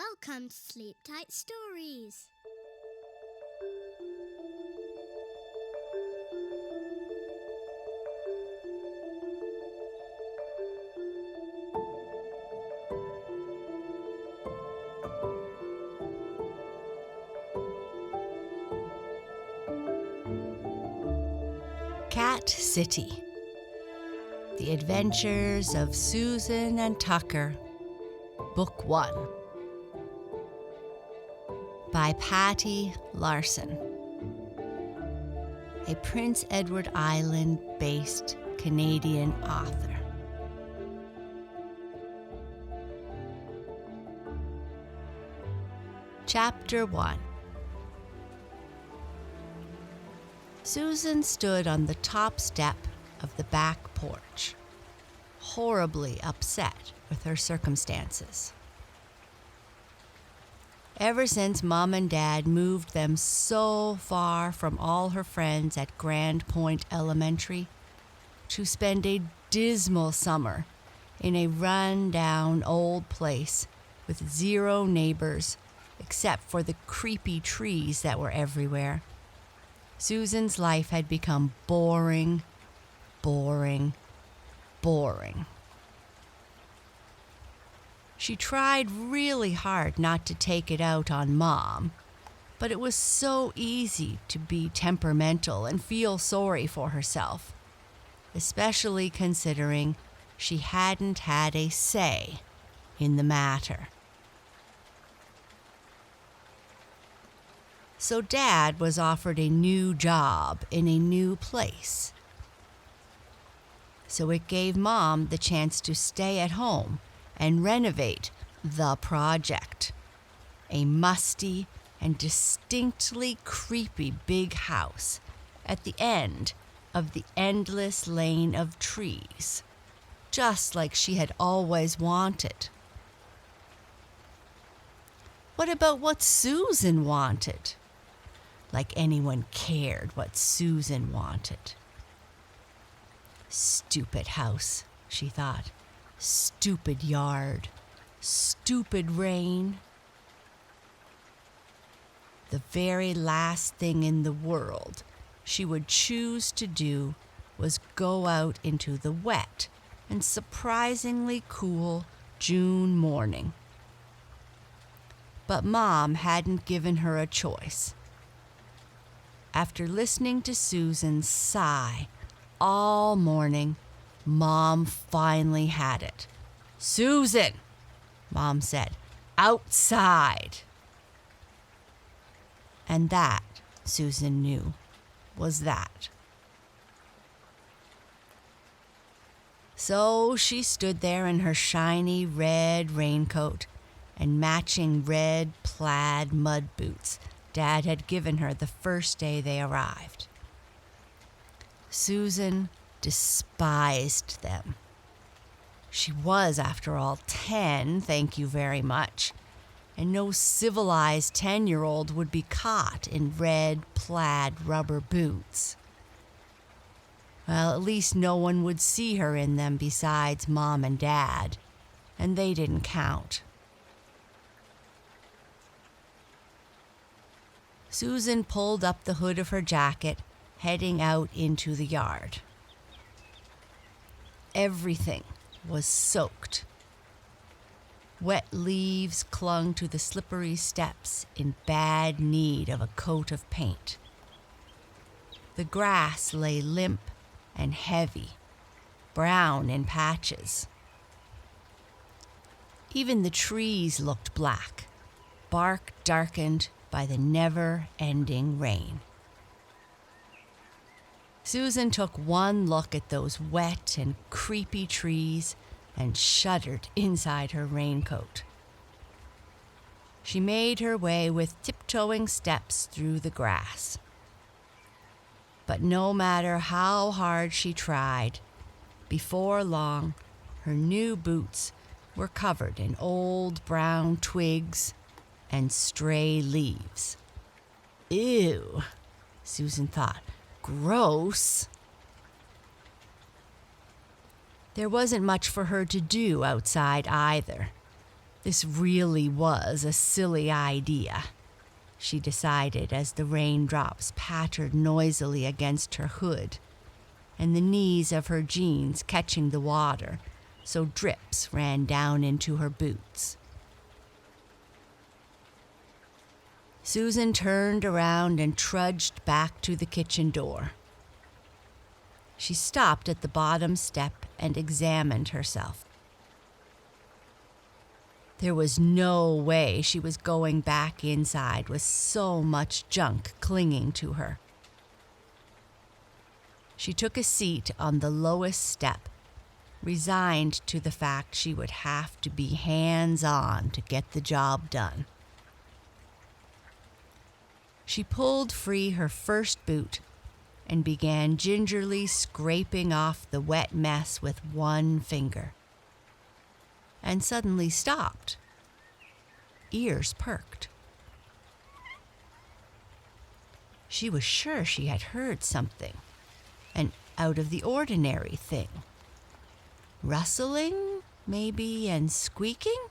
Welcome to Sleep Tight Stories. Cat City. The Adventures of Susan and Tucker. Book 1. By Patti, Larsen. A Prince Edward Island-based Canadian author. Chapter 1. Susan stood on the top step of the back porch, horribly upset with her circumstances. Ever since Mom and Dad moved them so far from all her friends at Grand Point Elementary to spend a dismal summer in a run-down old place with zero neighbors except for the creepy trees that were everywhere, Susan's life had become boring. She tried really hard not to take it out on Mom, but it was so easy to be temperamental and feel sorry for herself, especially considering she hadn't had a say in the matter. So Dad was offered a new job in a new place. So it gave Mom the chance to stay at home and renovate the project, a musty and distinctly creepy big house at the end of the endless lane of trees, just like she had always wanted. What about what Susan wanted? Like anyone cared what Susan wanted. Stupid house, she thought. Stupid yard. Stupid rain. The very last thing in the world she would choose to do was go out into the wet and surprisingly cool June morning. But Mom hadn't given her a choice. After listening to Susan sigh all morning, Mom finally had it. "Susan," Mom said, "outside." And that, Susan knew, was that. So she stood there in her shiny red raincoat and matching red plaid mud boots Dad had given her the first day they arrived. Susan despised them. She was, after all, 10, thank you very much, and no civilized 10-year-old would be caught in red plaid rubber boots. Well, at least no one would see her in them besides Mom and Dad, and they didn't count. Susan pulled up the hood of her jacket, heading out into the yard. Everything was soaked. Wet leaves clung to the slippery steps in bad need of a coat of paint. The grass lay limp and heavy, brown in patches. Even the trees looked black, bark darkened by the never-ending rain. Susan took one look at those wet and creepy trees and shuddered inside her raincoat. She made her way with tiptoeing steps through the grass. But no matter how hard she tried, before long, her new boots were covered in old brown twigs and stray leaves. Ew, Susan thought. Gross. There wasn't much for her to do outside either. This really was a silly idea, she decided as the raindrops pattered noisily against her hood and the knees of her jeans catching the water, so drips ran down into her boots. Susan turned around and trudged back to the kitchen door. She stopped at the bottom step and examined herself. There was no way she was going back inside with so much junk clinging to her. She took a seat on the lowest step, resigned to the fact she would have to be hands-on to get the job done. She pulled free her first boot and began gingerly scraping off the wet mess with one finger. And suddenly stopped. Ears perked. She was sure she had heard something, an out-of-the-ordinary thing. Rustling, maybe, and squeaking?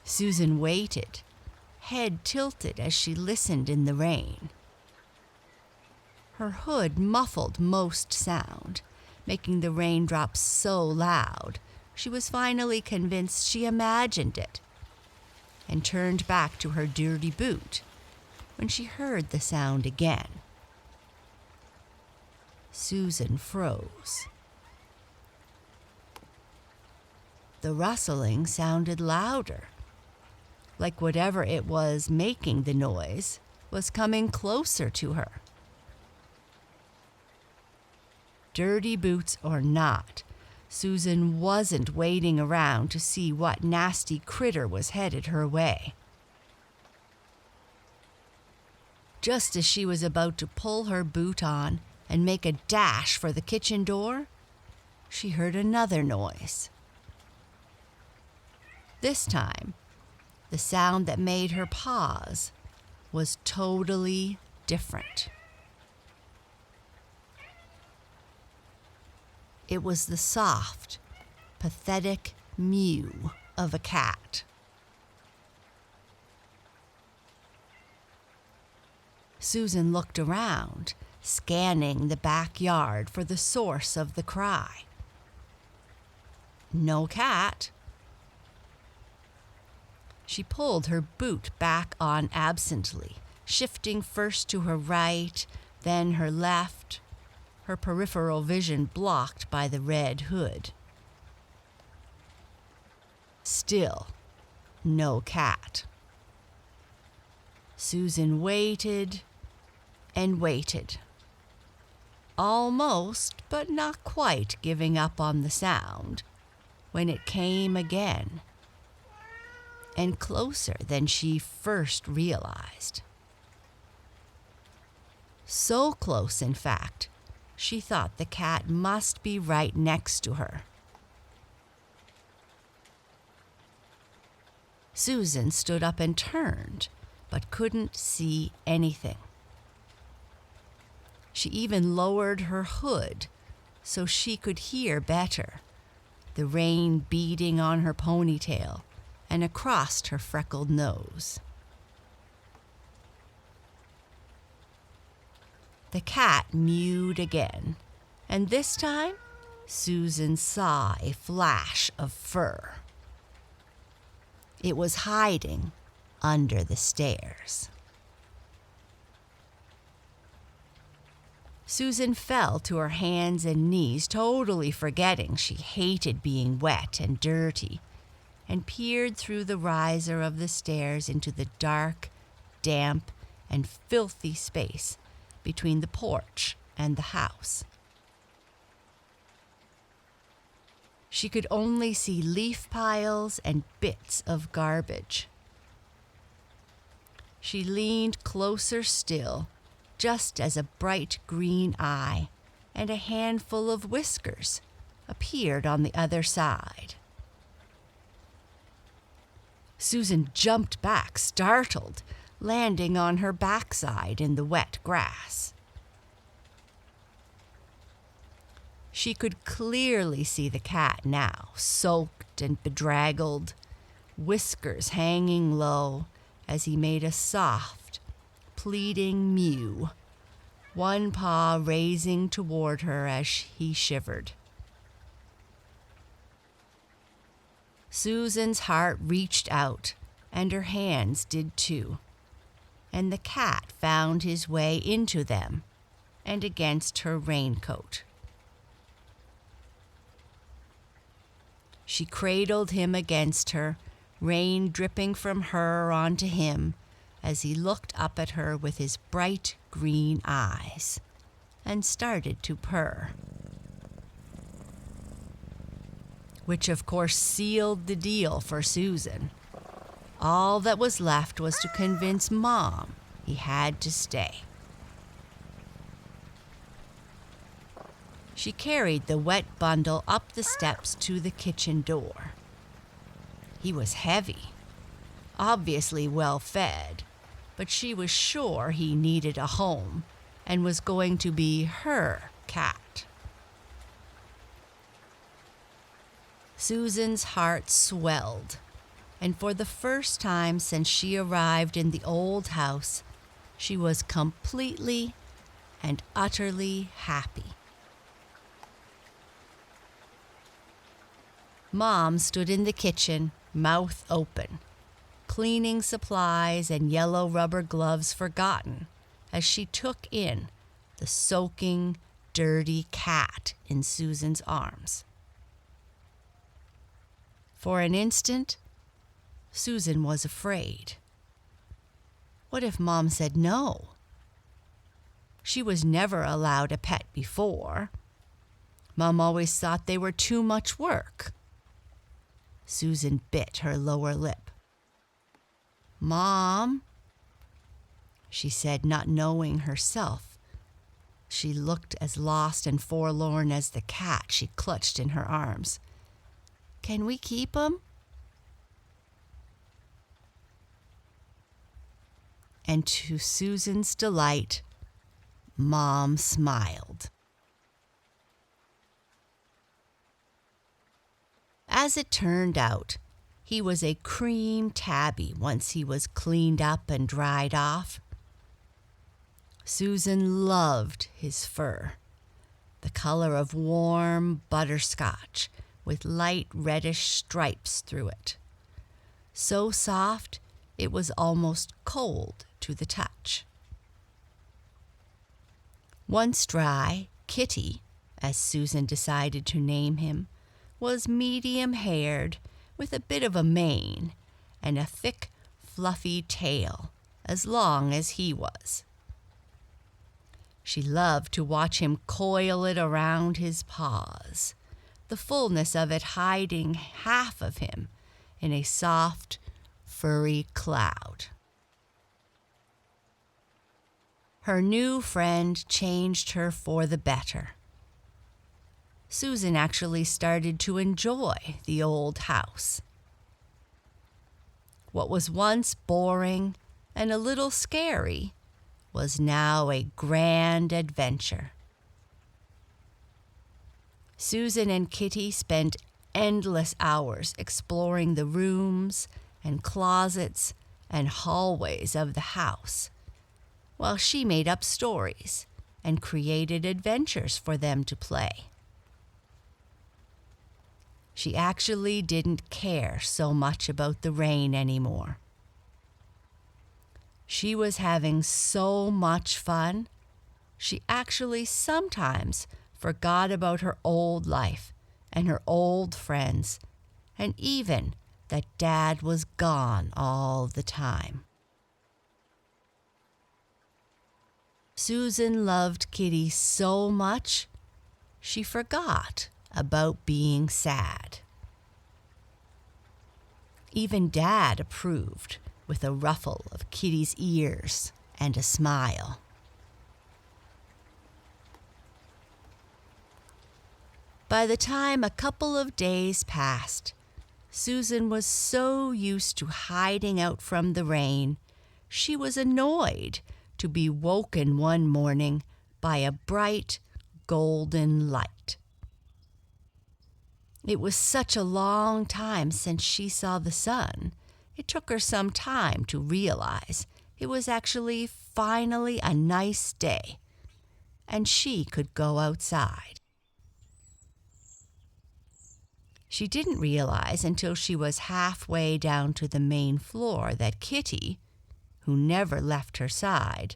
Susan waited, head tilted as she listened in the rain. Her hood muffled most sound, making the raindrops so loud she was finally convinced she imagined it, and turned back to her dirty boot when she heard the sound again. Susan froze. The rustling sounded louder, like whatever it was making the noise was coming closer to her. Dirty boots or not, Susan wasn't waiting around to see what nasty critter was headed her way. Just as she was about to pull her boot on and make a dash for the kitchen door, she heard another noise. This time, the sound that made her pause was totally different. It was the soft, pathetic mew of a cat. Susan looked around, scanning the backyard for the source of the cry. No cat. She pulled her boot back on absently, shifting first to her right, then her left, her peripheral vision blocked by the red hood. Still, no cat. Susan waited and waited, almost but not quite giving up on the sound, when it came again, and closer than she first realized. So close, in fact, she thought the cat must be right next to her. Susan stood up and turned, but couldn't see anything. She even lowered her hood so she could hear better, the rain beating on her ponytail and across her freckled nose. The cat mewed again, and this time Susan saw a flash of fur. It was hiding under the stairs. Susan fell to her hands and knees, totally forgetting she hated being wet and dirty, and peered through the riser of the stairs into the dark, damp, and filthy space between the porch and the house. She could only see leaf piles and bits of garbage. She leaned closer still, just as a bright green eye and a handful of whiskers appeared on the other side. Susan jumped back, startled, landing on her backside in the wet grass. She could clearly see the cat now, soaked soaked and bedraggled, whiskers hanging low as he made a soft, pleading mew, one paw raising toward her as he shivered. Susan's heart reached out, and her hands did too, and the cat found his way into them and against her raincoat. She cradled him against her, rain dripping from her onto him as he looked up at her with his bright green eyes and started to purr, which of course sealed the deal for Susan. All that was left was to convince Mom he had to stay. She carried the wet bundle up the steps to the kitchen door. He was heavy, obviously well fed, but she was sure he needed a home and was going to be her cat. Susan's heart swelled, and for the first time since she arrived in the old house, she was completely and utterly happy. Mom stood in the kitchen, mouth open, cleaning supplies and yellow rubber gloves forgotten as she took in the soaking, dirty cat in Susan's arms. For an instant, Susan was afraid. What if Mom said no? She was never allowed a pet before. Mom always thought they were too much work. Susan bit her lower lip. "Mom," she said, not knowing herself. She looked as lost and forlorn as the cat she clutched in her arms. "Can we keep him?" And to Susan's delight, Mom smiled. As it turned out, he was a cream tabby once he was cleaned up and dried off. Susan loved his fur, the color of warm butterscotch with light reddish stripes through it. So soft, it was almost cold to the touch. Once dry, Kitty, as Susan decided to name him, was medium-haired with a bit of a mane and a thick, fluffy tail, as long as he was. She loved to watch him coil it around his paws, the fullness of it hiding half of him in a soft, furry cloud. Her new friend changed her for the better. Susan actually started to enjoy the old house. What was once boring and a little scary was now a grand adventure. Susan and Kitty spent endless hours exploring the rooms and closets and hallways of the house, while she made up stories and created adventures for them to play. She actually didn't care so much about the rain anymore. She was having so much fun, she actually sometimes forgot about her old life and her old friends, and even that Dad was gone all the time. Susan loved Kitty so much, she forgot about being sad. Even Dad approved with a ruffle of Kitty's ears and a smile. By the time a couple of days passed, Susan was so used to hiding out from the rain, she was annoyed to be woken one morning by a bright golden light. It was such a long time since she saw the sun. It took her some time to realize it was actually finally a nice day, and she could go outside. She didn't realize until she was halfway down to the main floor that Kitty, who never left her side,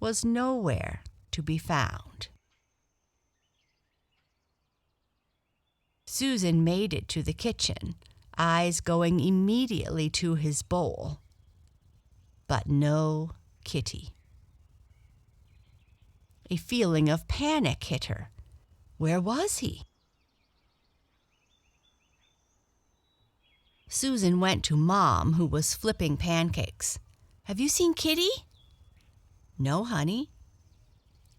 was nowhere to be found. Susan made it to the kitchen, eyes going immediately to his bowl. But no Kitty. A feeling of panic hit her. Where was he? Susan went to Mom, who was flipping pancakes. "Have you seen Kitty?" "No, honey,"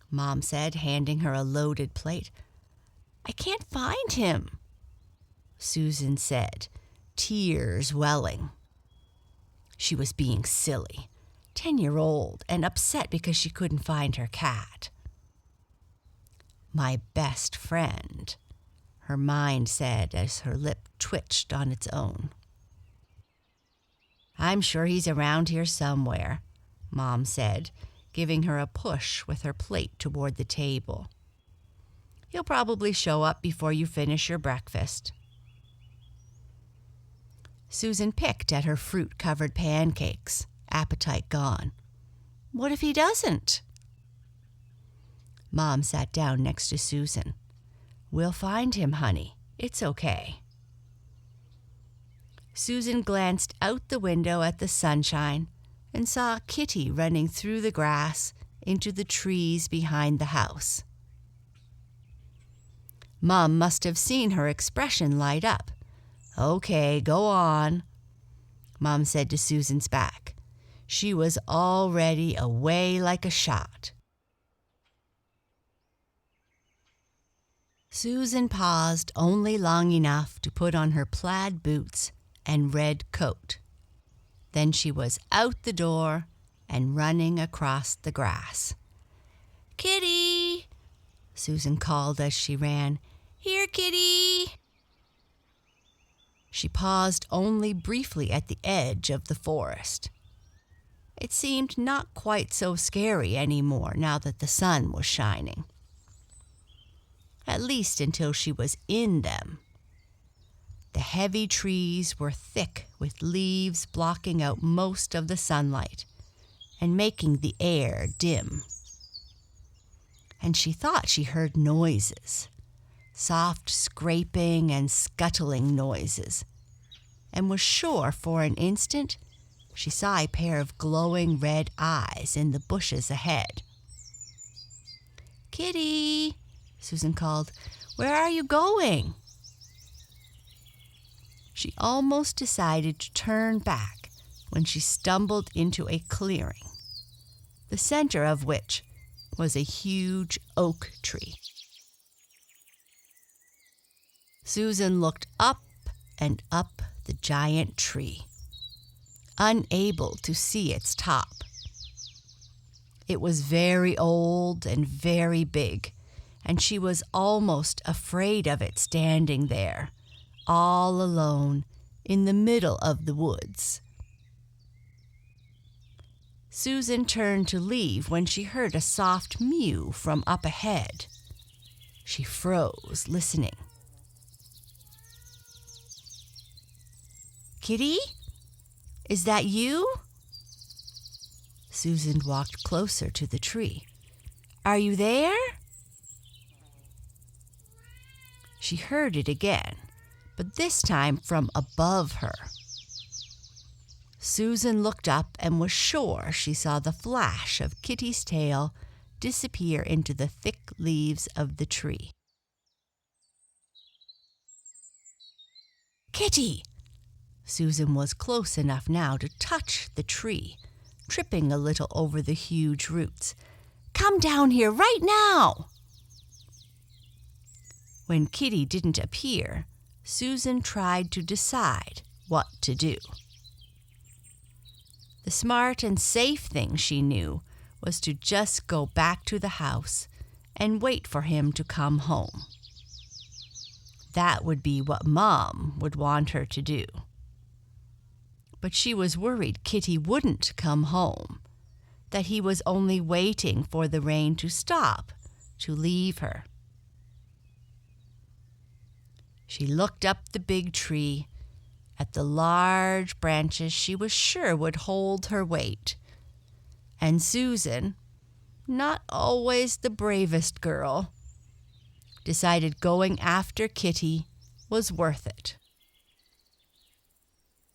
Mom said, handing her a loaded plate. "I can't find him," Susan said, tears welling. She was being silly, 10-year-old, and upset because she couldn't find her cat. "My best friend," her mind said as her lip twitched on its own. "I'm sure he's around here somewhere," Mom said, giving her a push with her plate toward the table. "He'll probably show up before you finish your breakfast." Susan picked at her fruit-covered pancakes, appetite gone. "What if he doesn't?" Mom sat down next to Susan. "We'll find him, honey. It's okay." Susan glanced out the window at the sunshine and saw Kitty running through the grass into the trees behind the house. Mom must have seen her expression light up. "Okay, go on," Mom said to Susan's back. She was already away like a shot. Susan paused only long enough to put on her plaid boots and red coat. Then she was out the door and running across the grass. "Kitty!" Susan called as she ran. "Here, Kitty!" She paused only briefly at the edge of the forest. It seemed not quite so scary anymore now that the sun was shining. At least until she was in them. The heavy trees were thick with leaves blocking out most of the sunlight and making the air dim. And she thought she heard noises, soft scraping and scuttling noises, and was sure for an instant she saw a pair of glowing red eyes in the bushes ahead. "Kitty!" Susan called. "Where are you going?" She almost decided to turn back when she stumbled into a clearing, the center of which was a huge oak tree. Susan looked up and up the giant tree, unable to see its top. It was very old and very big, and she was almost afraid of it standing there, all alone in the middle of the woods. Susan turned to leave when she heard a soft mew from up ahead. She froze, listening. "Kitty? Is that you?" Susan walked closer to the tree. "Are you there?" She heard it again, but this time from above her. Susan looked up and was sure she saw the flash of Kitty's tail disappear into the thick leaves of the tree. "Kitty!" Susan was close enough now to touch the tree, tripping a little over the huge roots. "Come down here right now!" When Kitty didn't appear, Susan tried to decide what to do. The smart and safe thing, she knew, was to just go back to the house and wait for him to come home. that would be what Mom would want her to do. But she was worried Kitty wouldn't come home, that he was only waiting for the rain to stop to leave her. She looked up the big tree at the large branches she was sure would hold her weight. And Susan, not always the bravest girl, decided going after Kitty was worth it.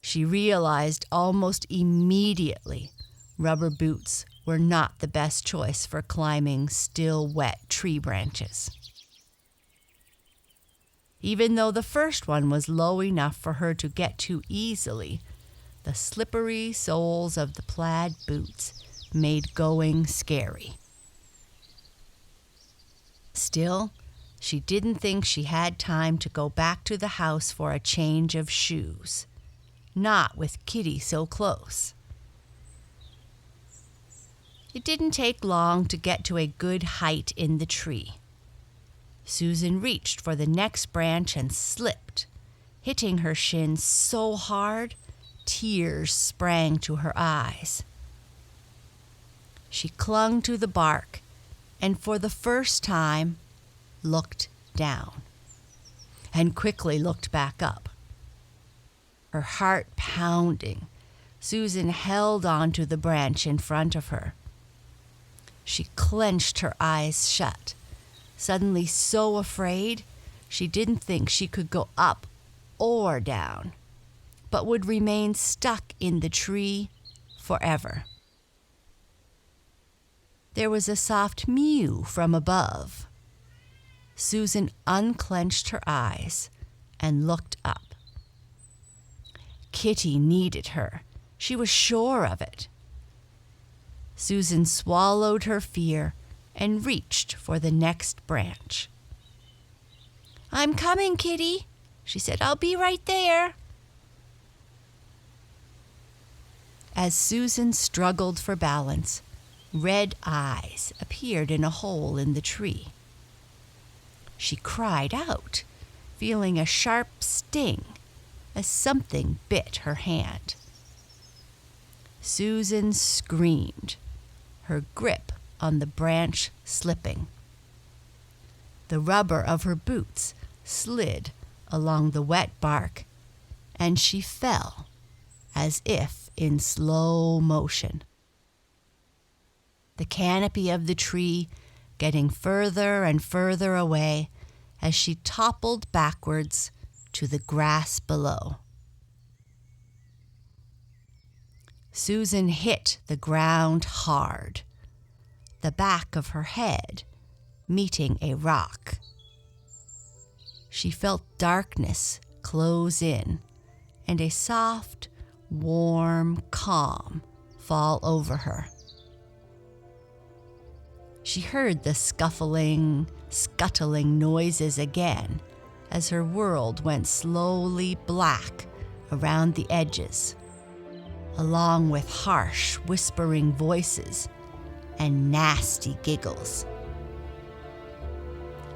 She realized almost immediately rubber boots were not the best choice for climbing still wet tree branches. Even though the first one was low enough for her to get to easily, the slippery soles of the plaid boots made going scary. Still, she didn't think she had time to go back to the house for a change of shoes, not with Kitty so close. It didn't take long to get to a good height in the tree. Susan reached for the next branch and slipped, hitting her shin so hard, tears sprang to her eyes. She clung to the bark and for the first time looked down and quickly looked back up. Her heart pounding, Susan held on to the branch in front of her. She clenched her eyes shut, suddenly so afraid she didn't think she could go up or down, but would remain stuck in the tree forever. There was a soft mew from above. Susan unclenched her eyes and looked up. Kitty needed her. She was sure of it. Susan swallowed her fear and reached for the next branch. "I'm coming, Kitty," she said. "I'll be right there." As Susan struggled for balance, red eyes appeared in a hole in the tree. She cried out, feeling a sharp sting as something bit her hand. Susan screamed, her grip on the branch slipping. The rubber of her boots slid along the wet bark, and she fell as if in slow motion. The canopy of the tree getting further and further away as she toppled backwards to the grass below. Susan hit the ground hard, the back of her head meeting a rock. She felt darkness close in and a soft, warm calm fall over her. She heard the scuffling, scuttling noises again as her world went slowly black around the edges, along with harsh, whispering voices and nasty giggles.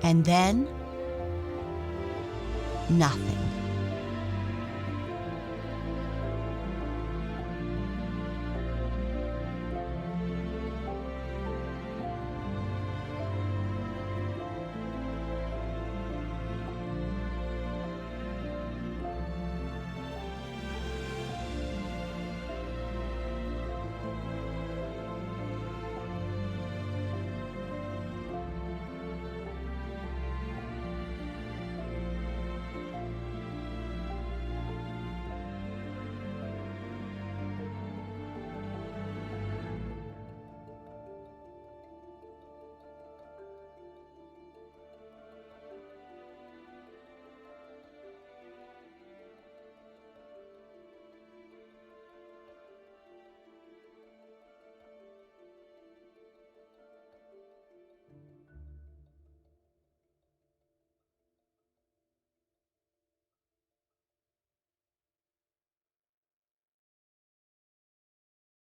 And then, nothing.